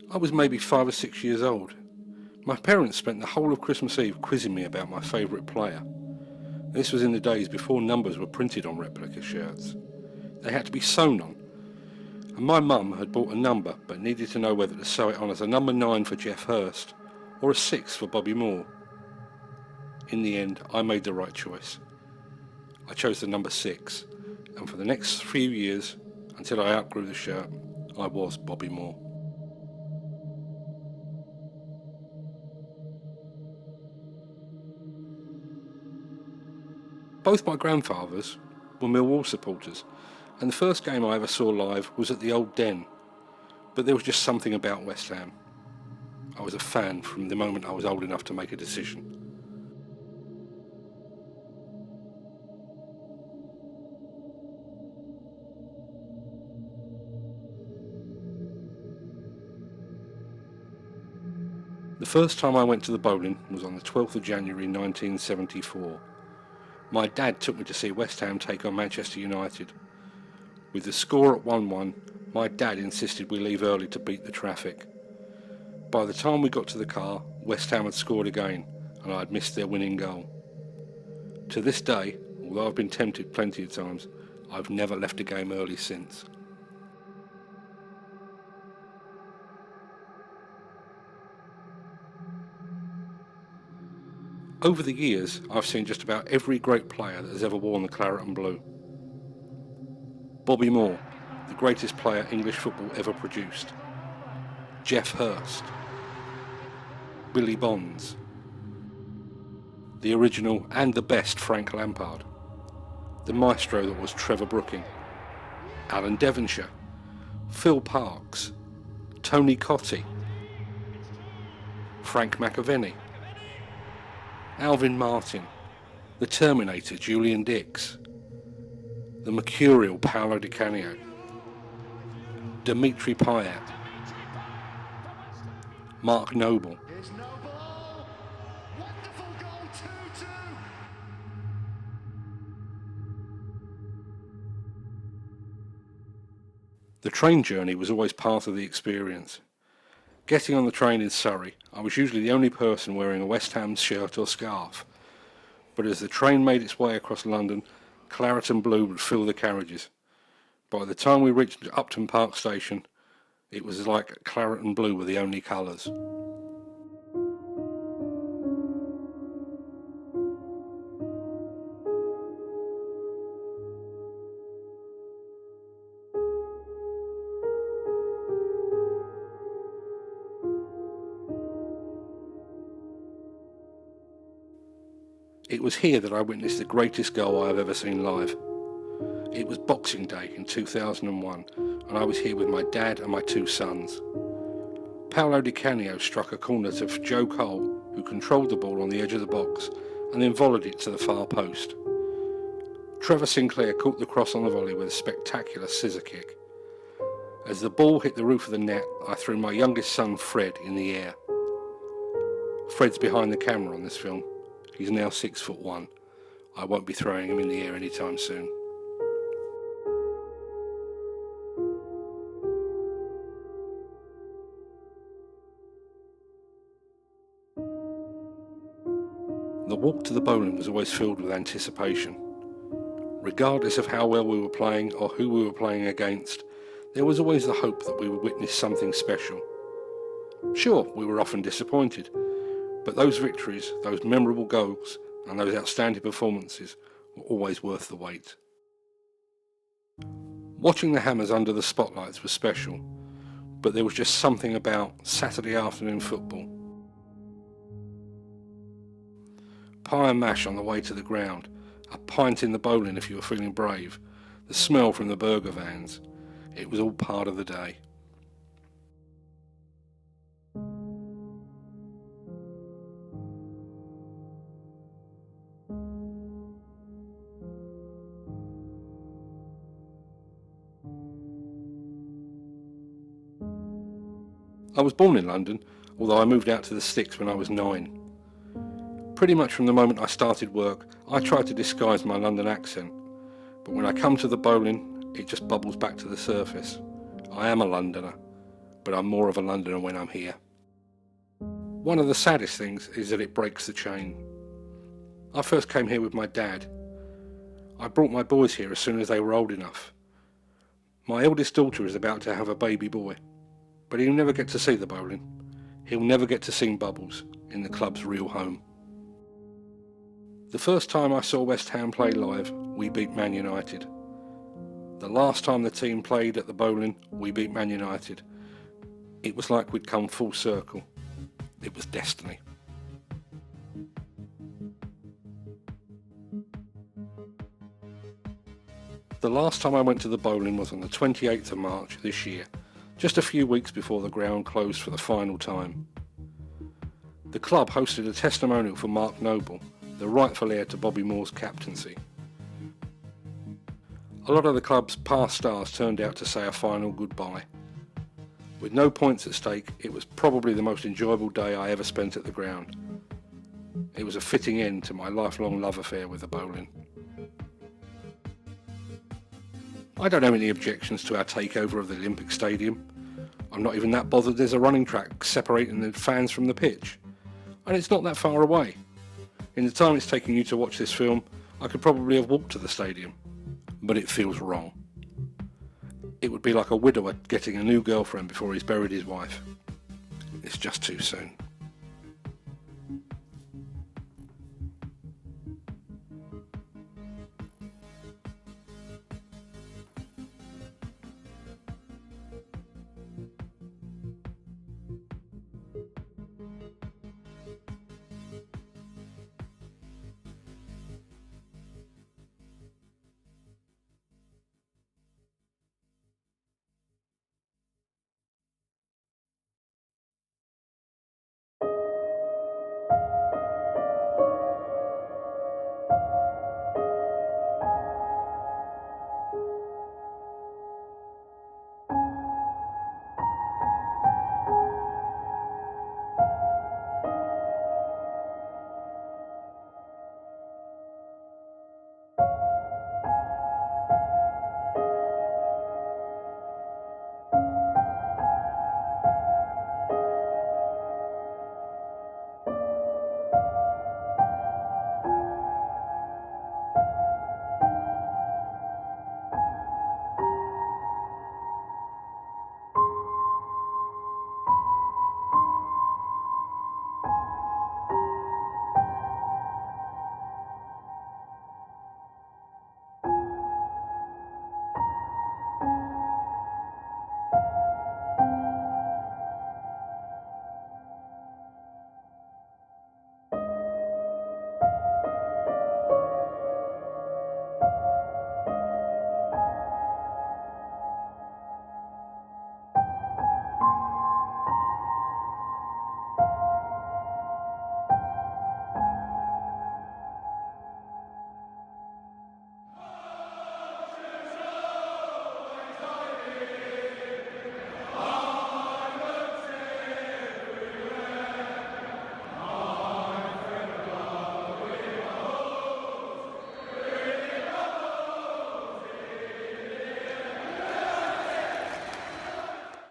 I was maybe 5 or 6 years old. My parents spent the whole of Christmas Eve quizzing me about my favourite player. This was in the days before numbers were printed on replica shirts. They had to be sewn on, and my mum had bought a number but needed to know whether to sew it on as a number 9 for Geoff Hurst or a 6 for Bobby Moore. In the end, I made the right choice. I chose the number 6, and for the next few years, until I outgrew the shirt, I was Bobby Moore. Both my grandfathers were Millwall supporters, and the first game I ever saw live was at the Old Den, but there was just something about West Ham. I was a fan from the moment I was old enough to make a decision. The first time I went to the Boleyn was on the 12th of January 1974. My dad took me to see West Ham take on Manchester United. With the score at 1-1, my dad insisted we leave early to beat the traffic. By the time we got to the car, West Ham had scored again, and I had missed their winning goal. To this day, although I've been tempted plenty of times, I've never left a game early since. Over the years, I've seen just about every great player that has ever worn the claret and blue. Bobby Moore, the greatest player English football ever produced. Geoff Hurst. Billy Bonds. The original and the best Frank Lampard. The maestro that was Trevor Brooking. Alan Devonshire. Phil Parkes. Tony Cottee. Frank McAvenny. Alvin Martin, the Terminator Julian Dix, the mercurial Paolo Di Canio, Dimitri Payet, Mark Noble, The train journey was always part of the experience. Getting on the train in Surrey, I was usually the only person wearing a West Ham shirt or scarf. But as the train made its way across London, claret and blue would fill the carriages. By the time we reached Upton Park Station, it was like claret and blue were the only colours. It was here that I witnessed the greatest goal I have ever seen live. It was Boxing Day in 2001, and I was here with my dad and my two sons. Paolo Di Canio struck a corner to Joe Cole, who controlled the ball on the edge of the box and then volleyed it to the far post. Trevor Sinclair caught the cross on the volley with a spectacular scissor kick. As the ball hit the roof of the net, I threw my youngest son Fred in the air. Fred's behind the camera on this film. He's now 6'1". I won't be throwing him in the air anytime soon. The walk to the Boleyn was always filled with anticipation. Regardless of how well we were playing or who we were playing against, there was always the hope that we would witness something special. Sure, we were often disappointed, but those victories, those memorable goals, and those outstanding performances were always worth the wait. Watching the Hammers under the spotlights was special, but there was just something about Saturday afternoon football. Pie and mash on the way to the ground, a pint in the Boleyn if you were feeling brave, the smell from the burger vans. It was all part of the day. I was born in London, although I moved out to the sticks when I was 9. Pretty much from the moment I started work, I tried to disguise my London accent, but when I come to the Boleyn, it just bubbles back to the surface. I am a Londoner, but I'm more of a Londoner when I'm here. One of the saddest things is that it breaks the chain. I first came here with my dad. I brought my boys here as soon as they were old enough. My eldest daughter is about to have a baby boy, but he'll never get to see the bowling. He'll never get to sing bubbles in the club's real home. The first time I saw West Ham play live, we beat Man United. The last time the team played at the Boleyn, we beat Man United. It was like we'd come full circle. It was destiny. The last time I went to the Boleyn was on the 28th of March this year, just a few weeks before the ground closed for the final time. The club hosted a testimonial for Mark Noble, the rightful heir to Bobby Moore's captaincy. A lot of the club's past stars turned out to say a final goodbye. With no points at stake, it was probably the most enjoyable day I ever spent at the ground. It was a fitting end to my lifelong love affair with the bowling. I don't have any objections to our takeover of the Olympic Stadium. I'm not even that bothered there's a running track separating the fans from the pitch. And it's not that far away. In the time it's taking you to watch this film, I could probably have walked to the stadium. But it feels wrong. It would be like a widower getting a new girlfriend before he's buried his wife. It's just too soon.